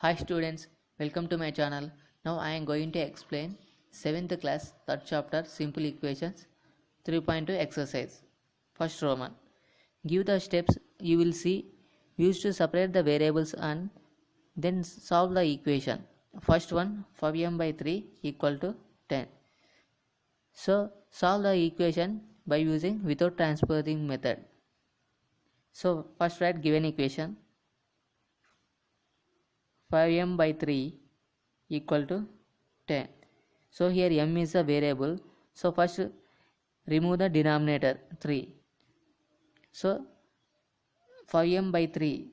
Hi students, welcome to my channel. Now I am going to explain 7th class 3rd chapter simple equations 3.2 exercise. First Roman. Give the steps you will see used to separate the variables and then solve the equation. First one 5m by 3 equal to 10. So solve the equation by using without transposing method. So first write given equation 5m by 3 equal to 10. So here m is a variable. So first remove the denominator 3. So 5m by 3.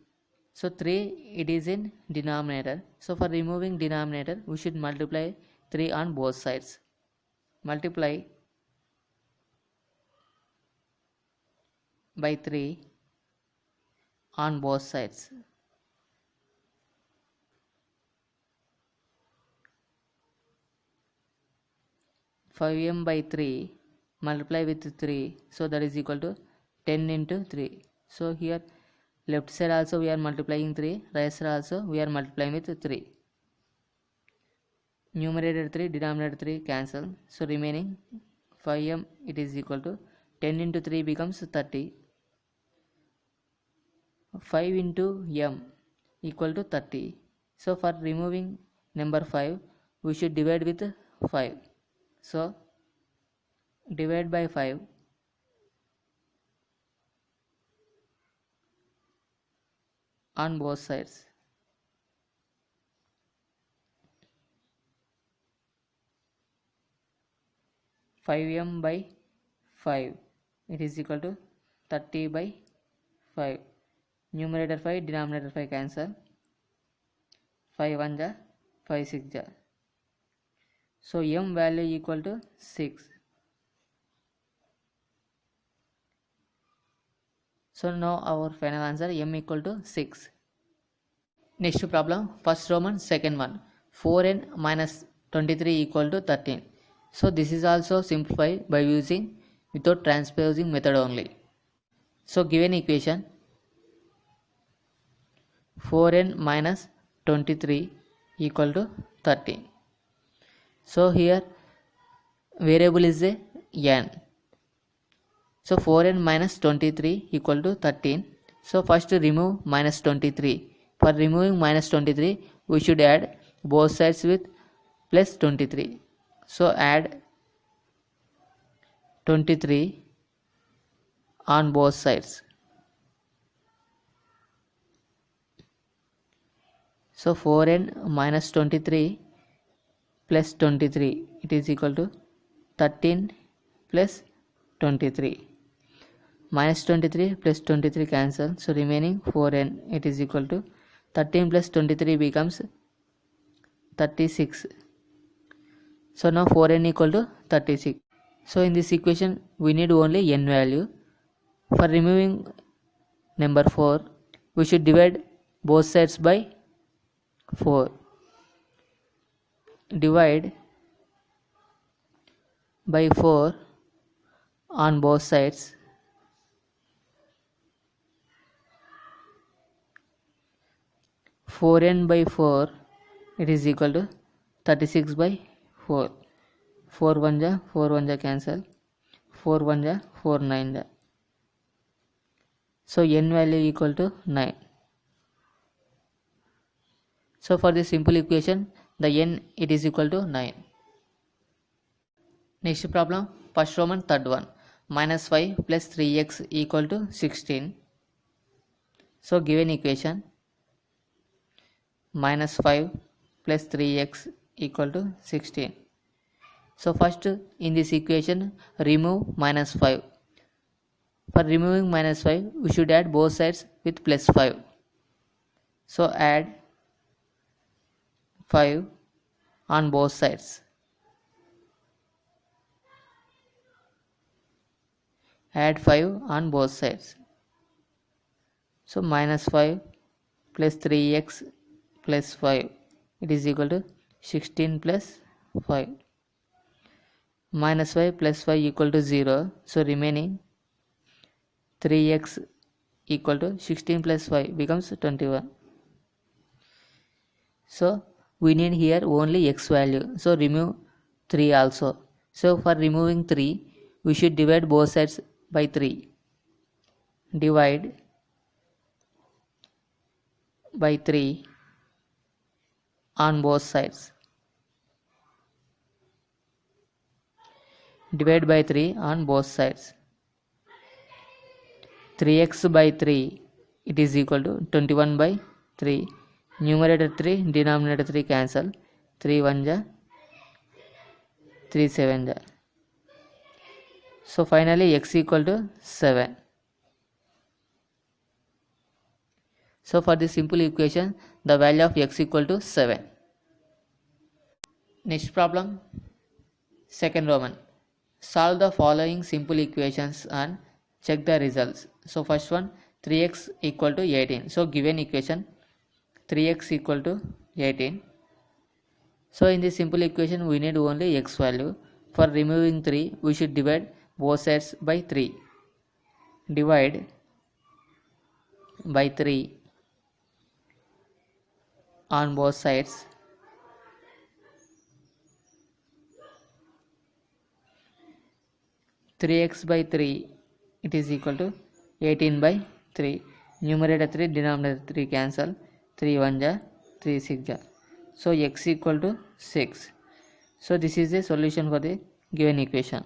So 3 it is in denominator. So for removing denominator we should multiply 3 on both sides. Multiply by 3 on both sides. Five m by 3 multiply with 3, so that is equal to 10 into 3. So here left side also we are multiplying 3, right side also we are multiplying with 3. Numerator 3, denominator 3 cancel, so remaining 5m it is equal to 10 into 3 becomes 30. 5 into m equal to 30. So for removing number 5 we should divide with 5. So divide by 5 on both sides. 5m by 5 it is equal to 30 by 5. Numerator 5, denominator 5 cancel. 5 1 ja, 5 6 ja. So m value equal to 6. So now our final answer m equal to 6. Next problem, first Roman, second one. 4n minus 23 equal to 13. So this is also simplified by using without transposing method only. So given equation 4n minus 23 equal to 13. So here variable is a n. So 4n minus 23 equal to 13. So first remove minus 23. For removing minus 23 we should add both sides with plus 23. So add 23 on both sides. So 4n minus 23 plus 23 it is equal to 13 plus 23. Minus 23 plus 23 cancel, so remaining 4n it is equal to 13 plus 23 becomes 36. So now 4n equal to 36. So in this equation we need only n value. For removing number 4 we should divide both sides by 4. Divide by 4 on both sides. Four n by 4 it is equal to 36 by 4. 4 1 ja, 4 1 ja cancel. 4 1 ja, 4 9 ja. So n value equal to 9. So for this simple equation the n it is equal to 9. Next problem, first Roman, third one. Minus 5 plus 3x equal to 16. So given equation minus 5 plus 3x equal to 16. So first in this equation remove minus 5. For removing minus 5 we should add both sides with plus 5. So add 5 on both sides. Add 5 on both sides. So minus 5 plus 3x plus 5 it is equal to 16 plus 5. Minus 5 plus 5 equal to 0. So remaining 3x equal to 16 plus 5 becomes 21. So we need here only x value. So remove 3 also. So for removing 3, we should divide both sides by 3. Divide by 3 on both sides. Divide by 3 on both sides. 3x by 3, it is equal to 21 by 3. Numerator 3, denominator 3 cancel. 3 1 ja, 3 7 ja. So finally x equal to 7. So for this simple equation, the value of x equal to 7. Next problem, second Roman. Solve the following simple equations and check the results. So first one, 3x equal to 18. So given equation 3x equal to 18. So in this simple equation we need only x value. For removing 3, we should divide both sides by 3. Divide by 3 on both sides. Three x by 3, it is equal to 18 by 3. Numerator 3, denominator 3 cancel. 3 1 ja, 3 6 ja. So x equal to 6. So this is the solution for the given equation.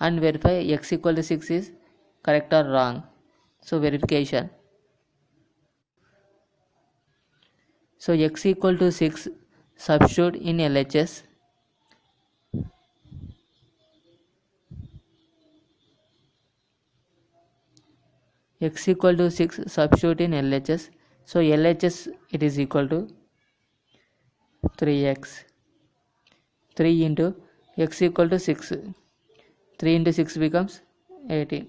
And verify x equal to 6 is correct or wrong. So verification. So x equal to 6, substitute in LHS. X equal to 6, substitute in LHS. So LHS, it is equal to 3x. 3 into x equal to 6. 3 into 6 becomes 18.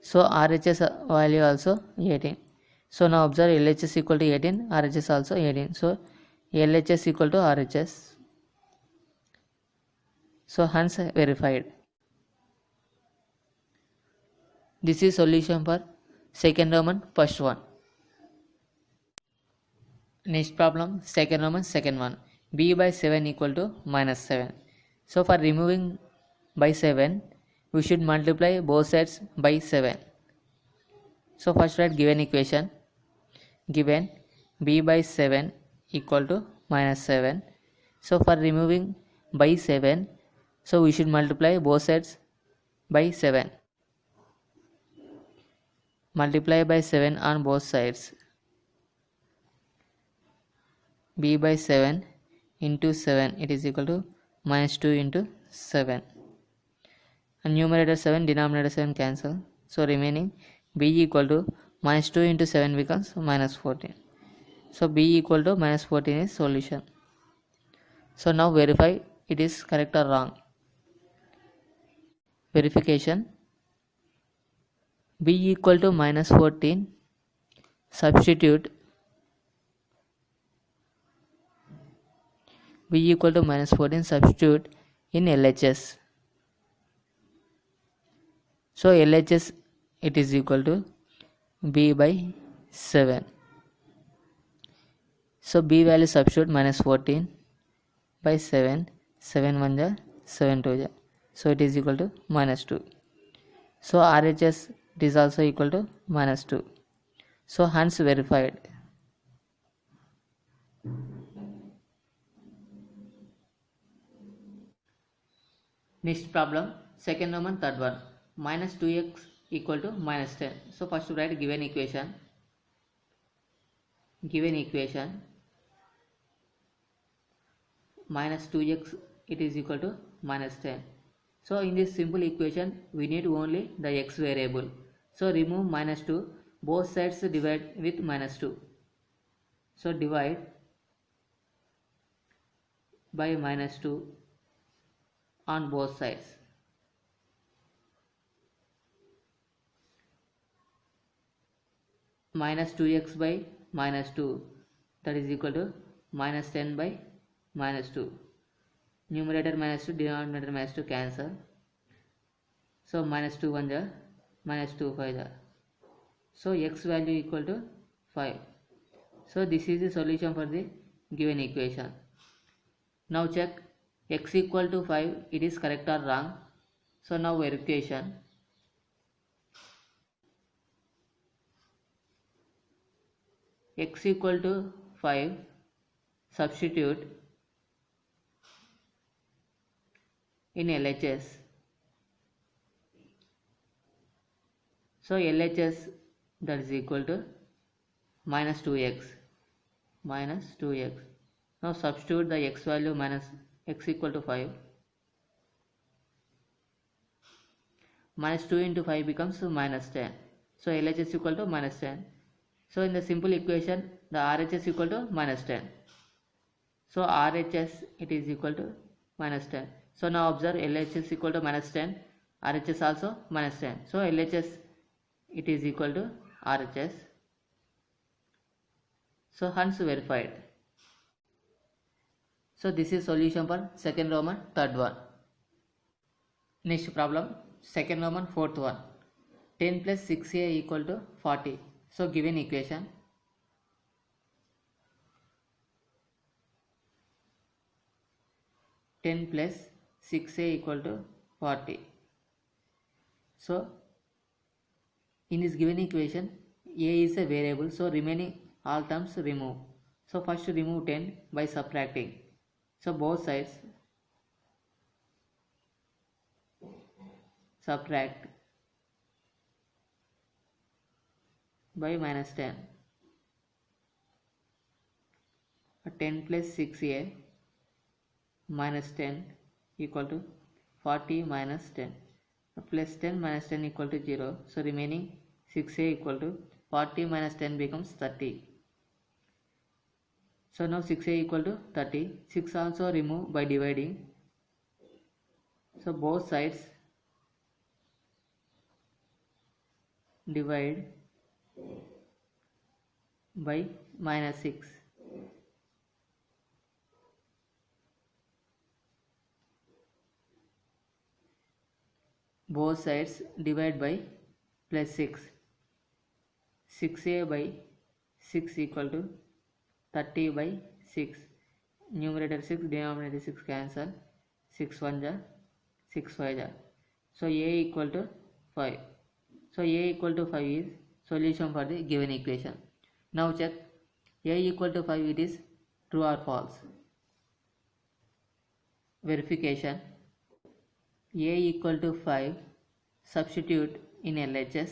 So RHS value also 18. So now observe LHS equal to 18, RHS also 18. So LHS equal to RHS. So hence verified. This is solution for second Roman first one. Next problem, second Roman second one. B by 7 equal to minus 7. So for removing by 7, we should multiply both sides by 7. So first write given equation. Given b by 7 equal to minus 7. So for removing by 7, so we should multiply both sides by 7. Multiply by 7 on both sides. B by 7 into 7, it is equal to minus 2 into 7. And numerator 7, denominator 7 cancel. So remaining b equal to minus 2 into 7 becomes minus 14. So b equal to minus 14 is solution. So now verify it is correct or wrong. Verification. B equal to minus 14. Substitute b equal to minus 14, substitute in LHS. So LHS, it is equal to b by 7. So b value substitute minus 14 by 7. 7 1 ja, 7 2 ja. So it is equal to minus 2. So RHS, it is also equal to minus 2. So hence verified. Next problem, second Roman third one. Minus 2x equal to minus 10. So first write given equation. Given equation. Minus 2x, it is equal to minus 10. So in this simple equation, we need only the x variable. So remove minus 2. Both sides divide with minus 2. So divide by minus 2 on both sides. Minus 2x by minus 2, that is equal to minus 10 by minus 2. Numerator minus 2, denominator minus 2 cancel. So minus 2 1 ja, minus 2 5 ja. So x value equal to 5. So this is the solution for the given equation. Now check x equal to 5, it is correct or wrong. So now verification. X equal to 5, substitute in LHS. So LHS, that is equal to minus 2x. Now substitute the x value minus x equal to 5. Minus 2 into 5 becomes minus 10. So LHS equal to minus 10. So in the simple equation, the RHS equal to minus 10. So RHS, it is equal to minus 10. So now observe LHS equal to minus 10, RHS also minus 10. So LHS, it is equal to RHS. So hence verified. So this is solution for second Roman, third one. Next problem, second Roman, fourth one. 10 plus 6a equal to 40. So given equation. Ten plus 6a equal to 40. So in this given equation, a is a variable, so remaining all terms remove. So first remove 10 by subtracting. So both sides subtract by minus 10. 10 plus 6a minus 10 equal to 40 minus 10. Plus 10 minus 10 equal to 0. So remaining 6a equal to 40 minus 10 becomes 30. So now 6a equal to 30. 6 also remove by dividing. So both sides divide by minus 6. Both sides divide by plus 6. 6a by 6 equal to 30 by 6. Numerator 6, denominator 6 cancel. 6 1 ja, 6 5 ja. So a equal to 5. So a equal to 5 is solution for the given equation. Now check a equal to 5, it is true or false. Verification. A equal to 5, substitute in LHS.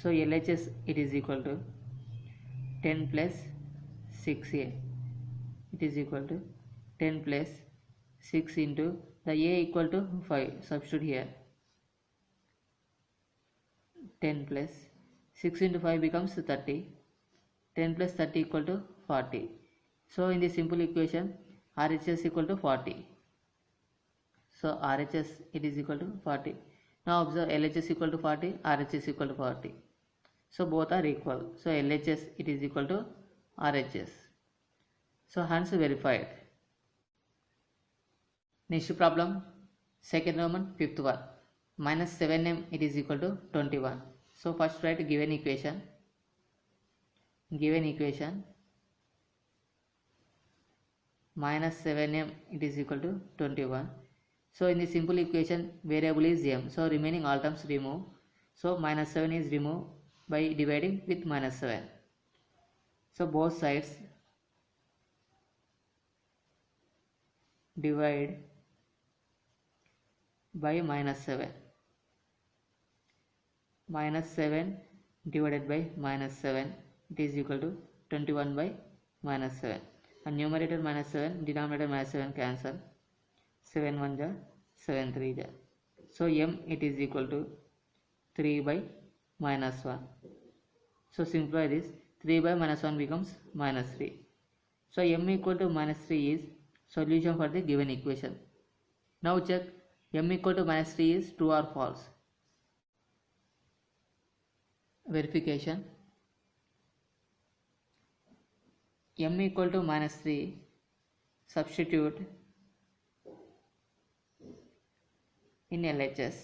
So LHS, it is equal to 10 plus 6a. It is equal to 10 plus 6 into the a equal to 5. Substitute here. 10 plus 6 into 5 becomes 30. 10 plus 30 equal to 40. So in the simple equation, RHS equal to 40. So RHS, it is equal to 40. Now observe LHS equal to 40, RHS equal to 40. So both are equal. So LHS, it is equal to RHS. So hence verified. Next problem, second Roman, fifth one. Minus 7m, it is equal to 21. So first write given equation. Given equation, minus 7m, it is equal to 21. So in the simple equation, variable is m. So remaining all terms remove. So minus 7 is removed by dividing with minus 7. So both sides divide by minus 7. Minus 7 divided by minus 7, it is equal to 21 by minus 7. And numerator minus 7, denominator minus 7 cancel. 7 1 ja, 7 3 ja. So m, it is equal to 3 by minus 1. So simplify this. 3 by minus 1 becomes minus 3. So m equal to minus 3 is solution for the given equation. Now check m equal to minus 3 is true or false. Verification. M equal to minus 3, substitute in LHS.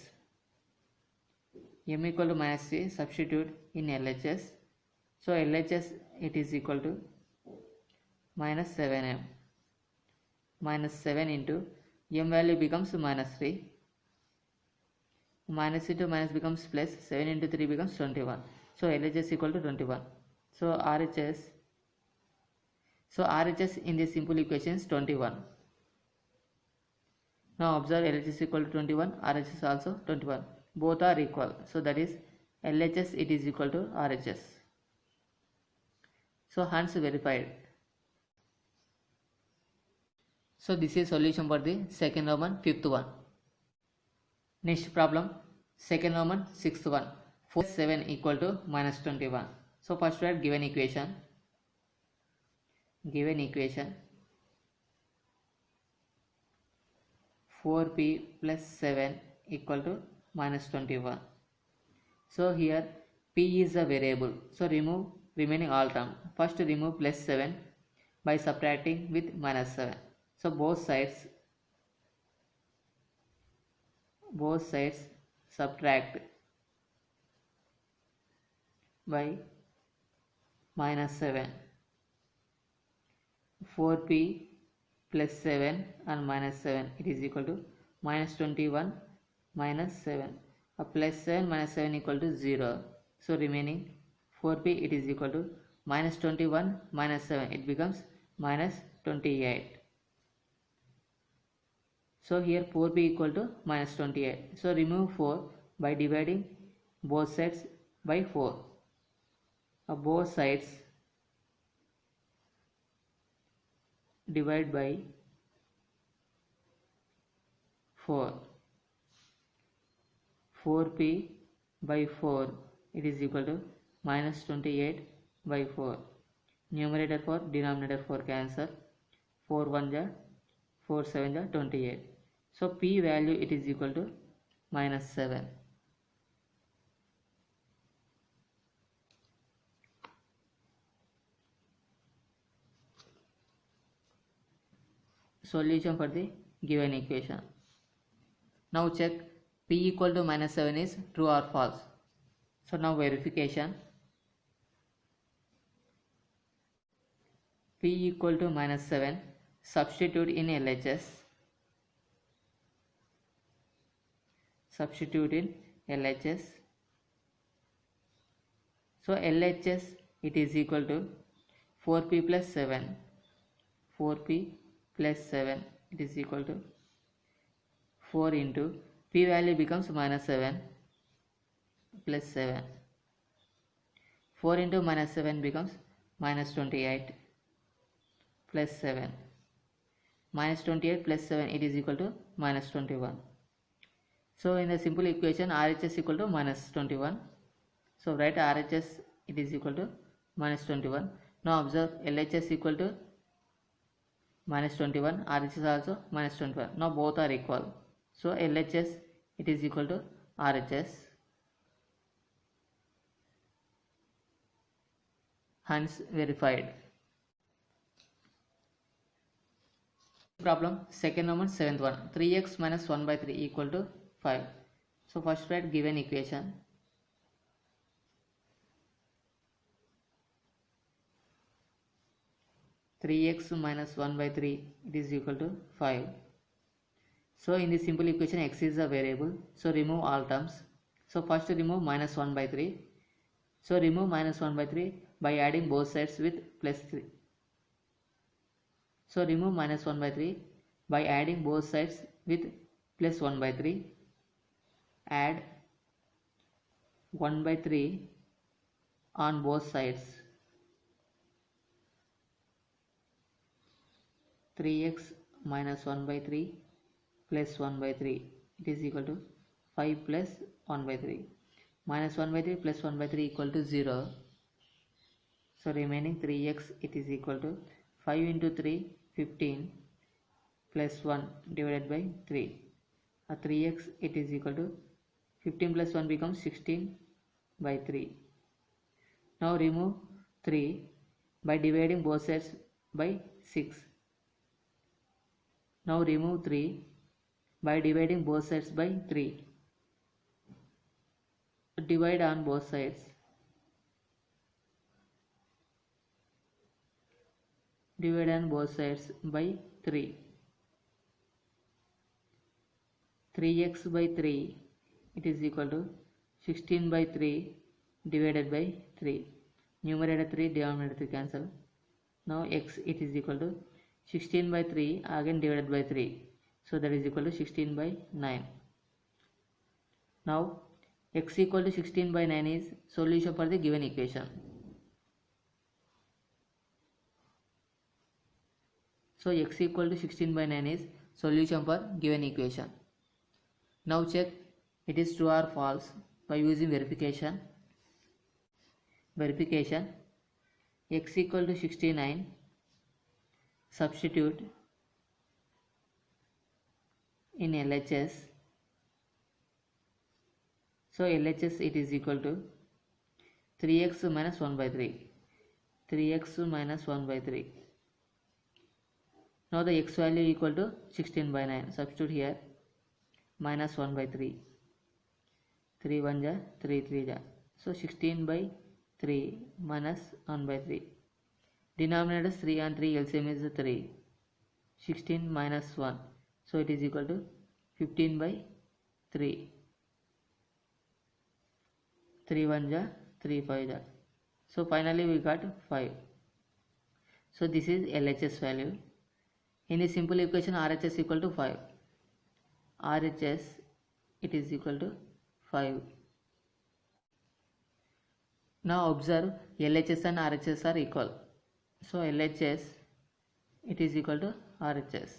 m equal to minus 3, substitute in LHS. So LHS it is equal to minus 7m. Minus 7 into m value becomes minus 3. Minus into minus becomes plus. 7 into 3 becomes 21. So LHS equal to 21. So RHS in this simple equation is 21. Now observe LHS equal to 21, RHS also 21. Both are equal. So that is LHS it is equal to RHS. So hence verified. So this is solution for the second Roman fifth one. Next problem, second Roman sixth one. 4 7 equal to minus 21. So first write given equation. 4p plus 7 equal to minus 21. So here p is a variable. So remove remaining all term. First remove plus 7 by subtracting with minus 7. So both sides subtract by minus 7. 4p plus 7 and minus 7 it is equal to minus 21 minus 7. Plus 7 minus 7 equal to 0. So remaining 4p it is equal to minus 21 minus 7, it becomes minus 28. So here 4p equal to minus 28. So remove 4 by dividing both sides by 4. Both sides divide by 4. 4p by 4 it is equal to minus 28 by 4. Numerator 4, denominator 4 cancel. 4 1 ja 4 7 ja 28. So p value it is equal to minus 7. Solution for the given equation. Now check p equal to minus 7 is true or false. So now verification. P equal to minus 7, substitute in LHS. Substitute in LHS. So LHS it is equal to 4p plus 7. 4p plus 7 it is equal to 4 into p value becomes minus 7 plus 7. 4 into minus 7 becomes minus 28 plus 7. Minus 28 plus 7 it is equal to minus 21. So in the simple equation RHS equal to minus 21. So write RHS it is equal to minus 21. Now observe LHS equal to minus 21, RHS also minus 21. Now both are equal. So LHS it is equal to RHS. Hence verified. Problem second Roman seventh one. 3x minus 1 by 3 equal to 5. So first write given equation. Three x minus 1 by 3 it is equal to 5. So in this simple equation x is a variable. So remove all terms. So first remove minus 1 by 3. So remove minus 1 by 3 by adding both sides with plus 3. So remove minus 1 by 3 by adding both sides with plus 1 by 3. Add 1 by 3 on both sides. 3x minus 1 by 3 plus 1 by 3 it is equal to 5 plus 1 by 3. Minus 1 by 3 plus 1 by 3 equal to 0. So remaining 3x it is equal to 5 into 3 15 plus 1 divided by 3. 3x it is equal to 15 plus 1 becomes 16 by 3. Now remove 3 by dividing both sides by 6. Now remove 3 by dividing both sides by 3. divide on both sides. Divide on both sides by 3. 3x by 3, it is equal to 16 by 3 divided by 3. Numerator 3, denominator 3 cancel. Now x, it is equal to 16 by 3 again divided by 3. So that is equal to 16 by 9. Now x equal to 16 by 9 is solution for the given equation. So x equal to 16 by 9 is solution for given equation. Now check it is true or false by using verification. Verification, x equal to 69, substitute in LHS. So LHS, it is equal to 3x minus 1 by 3. 3x minus 1 by 3. Now the x value equal to 16 by 9. Substitute here. Minus 1 by 3. 3 1 ja, 3 3 ja. So 16 by 3 minus 1 by 3. Denominator 3 and 3 LCM is 3. 16 minus 1. So it is equal to 15 by 3. 3 1 ja, 3 5 ja. So finally we got 5. So this is LHS value. In the simple equation RHS equal to 5. RHS, it is equal to 5. Now observe LHS and RHS are equal. So LHS, it is equal to RHS.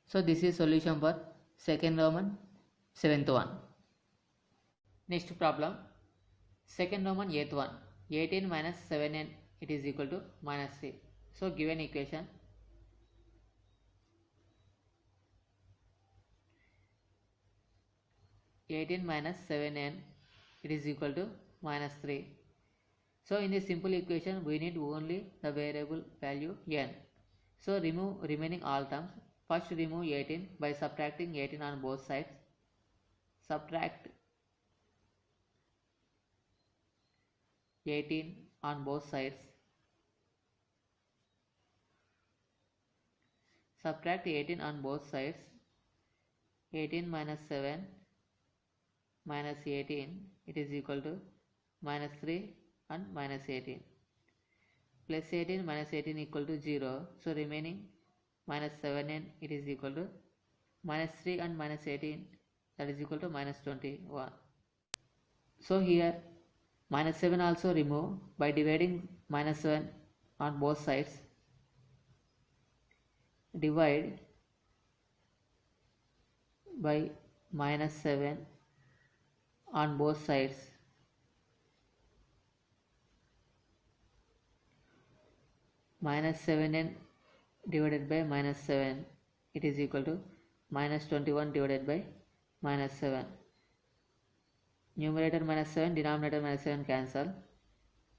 So this is solution for second Roman 7th one. Next problem, second Roman 8th one. 18 minus 7n, it is equal to minus 3. So given equation, (18 minus 7n) it is equal to minus 3. So in this simple equation we need only the variable value n. So remove remaining all terms. First remove 18 by subtracting 18 on both sides. Subtract 18 on both sides. Subtract 18 on both sides. 18 minus 7 minus 18, it is equal to minus 3 and minus 18. Plus 18 minus 18 equal to 0. So remaining minus 7n, it is equal to minus 3 and minus 18, that is equal to minus 21. So here minus 7 also remove by dividing minus 7 on both sides. Divide by minus 7 on both sides. Minus 7n divided by minus 7, it is equal to minus 21 divided by minus 7. Numerator minus 7, denominator minus 7 cancel.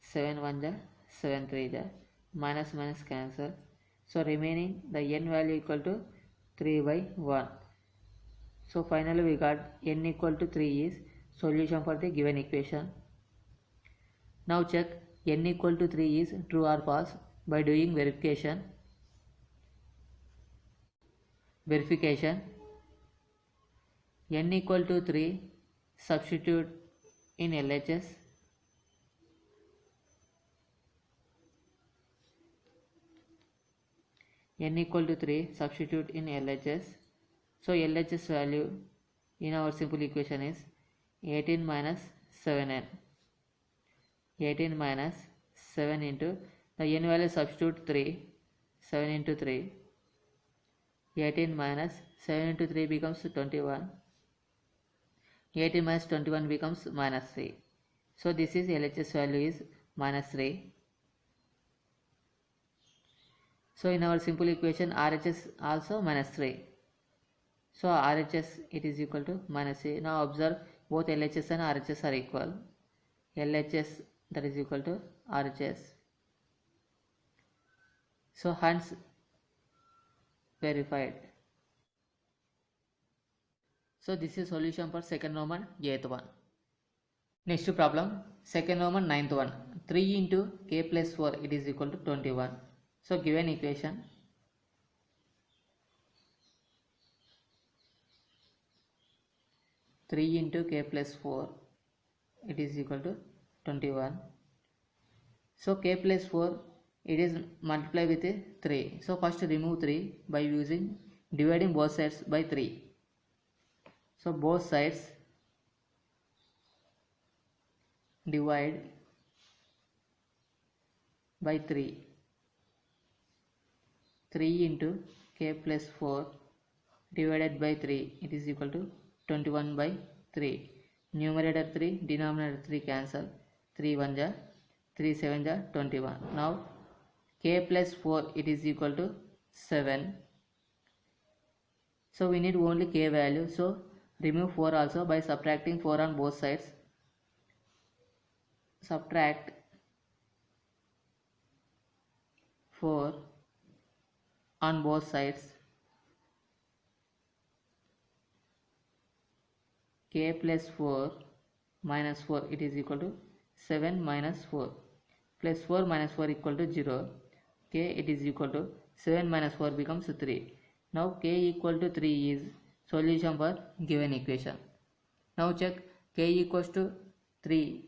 7 1 ja, 7 3 ja, minus minus cancel. So remaining the n value equal to 3 by 1. So finally we got n equal to 3 is solution for the given equation. Now check n equal to 3 is true or false by doing verification. Verification, n equal to 3, substitute in LHS. N equal to 3, substitute in LHS. So LHS value in our simple equation is 18 minus 7n. 18 minus 7 into the n value substitute 3. 7 into 3. 18 minus 7 into 3 becomes 21. 18 minus 21 becomes minus 3. So this is LHS value is minus 3. So in our simple equation RHS also minus 3. So RHS, it is equal to minus 3. Now observe both LHS and RHS are equal. LHS, that is equal to RHS. So hence verified. So this is solution for second Roman 8th one. Next problem, second Roman 9th one. 3 into k plus 4 it is equal to 21. So given equation, three into k plus 4 it is equal to 21. So k plus 4 it is multiplied with 3. So first remove 3 by using dividing both sides by 3. So both sides divide by 3. 3 into k plus 4 divided by 3 it is equal to 21 by 3. Numerator 3, denominator 3 cancel. 3 1 ja, 3 7 ja, 21. Now k plus 4 it is equal to 7. So we need only k value. So remove 4 also by subtracting 4 on both sides. Subtract 4 on both sides. K plus 4 minus 4 it is equal to 7 minus 4 plus 4 minus 4 equal to 0. K it is equal to 7 minus 4 becomes 3. Now k equal to 3 is solution for given equation. Now check k equals to 3,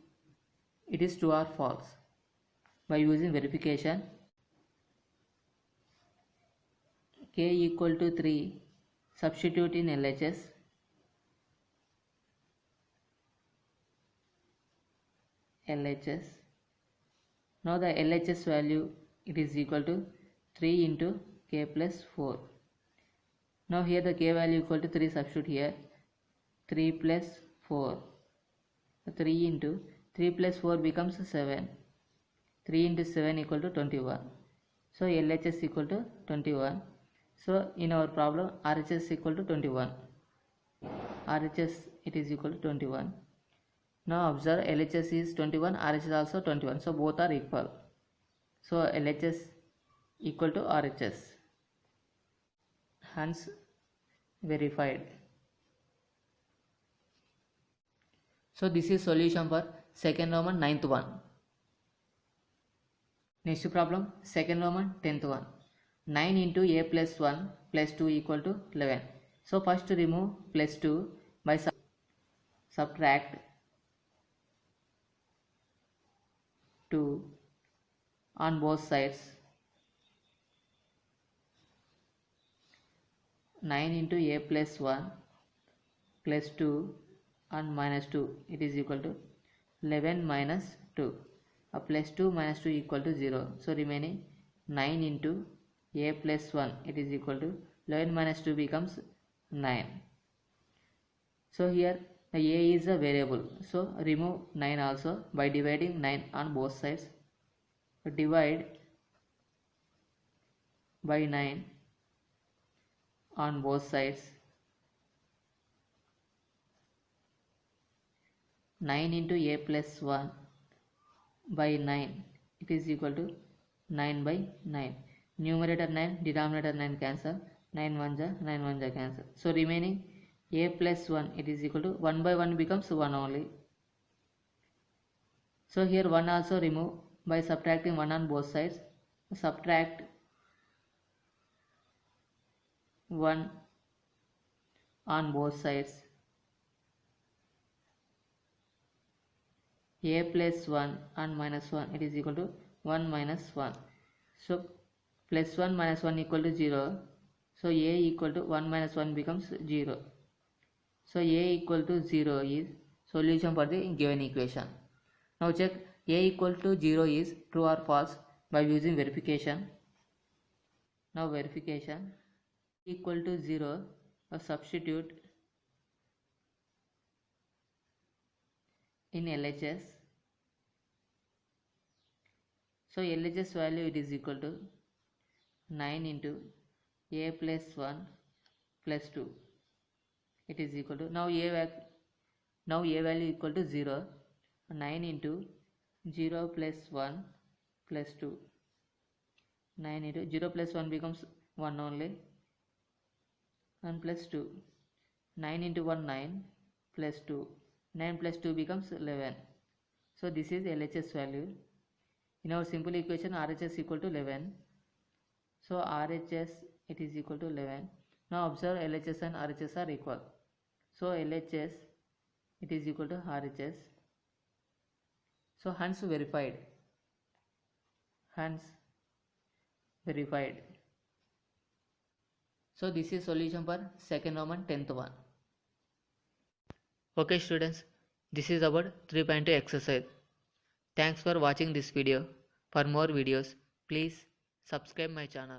it is true or false. By using verification, k equal to 3, substitute in LHS. Now the LHS value it is equal to 3 into k plus 4. Now here the k value equal to 3, substitute here. 3 plus 4. 3 into 3 plus 4 becomes 7. 3 into 7 equal to 21. So LHS equal to 21. So in our problem RHS equal to 21. RHS it is equal to 21. Now observe, LHS is 21, RHS also 21. So both are equal. So LHS equal to RHS. Hence verified. So this is solution for second Roman 9th one. Next problem, second Roman 10th one. 9 into a plus 1 plus 2 equal to 11. So first remove plus 2 by subtract 2 on both sides. 9 into a plus 1 plus 2 and minus 2 it is equal to 11 minus 2. Plus 2 minus 2 equal to 0. So remaining 9 into a plus 1 it is equal to 11 minus 2 becomes 9. So here the a is a variable. So remove 9 also by dividing 9 on both sides. Divide by 9 on both sides. 9 into a plus 1 by 9 it is equal to 9 by 9. Numerator 9, denominator 9 cancel. 9 1 ja, 9 1 ja cancel. So remaining a plus 1 it is equal to 1 by 1 becomes 1 only. So here 1 also remove by subtracting 1 on both sides. Subtract 1 on both sides. A plus 1 and minus 1 it is equal to 1 minus 1. So plus 1 minus 1 equal to 0. So a equal to 1 minus 1 becomes 0. So a equal to 0 is solution for the given equation. Now check a equal to 0 is true or false by using verification. Now verification, equal to 0, substitute in LHS. So LHS value it is equal to 9 into a plus 1 plus 2 it is equal to, now a value equal to 0. 9 into 0 plus 1 plus 2. 9 into 0 plus 1 becomes 1 only, and plus 2. 9 into 1 9 plus 2. 9 plus 2 becomes 11. So this is LHS value. In our simple equation RHS equal to 11. So RHS it is equal to 11. Now observe LHS and RHS are equal. So LHS it is equal to RHS. So hence verified. Hence verified. So this is solution for second Roman 10th one. Okay students, this is about 3.2 exercise. Thanks for watching this video. For more videos, please subscribe my channel.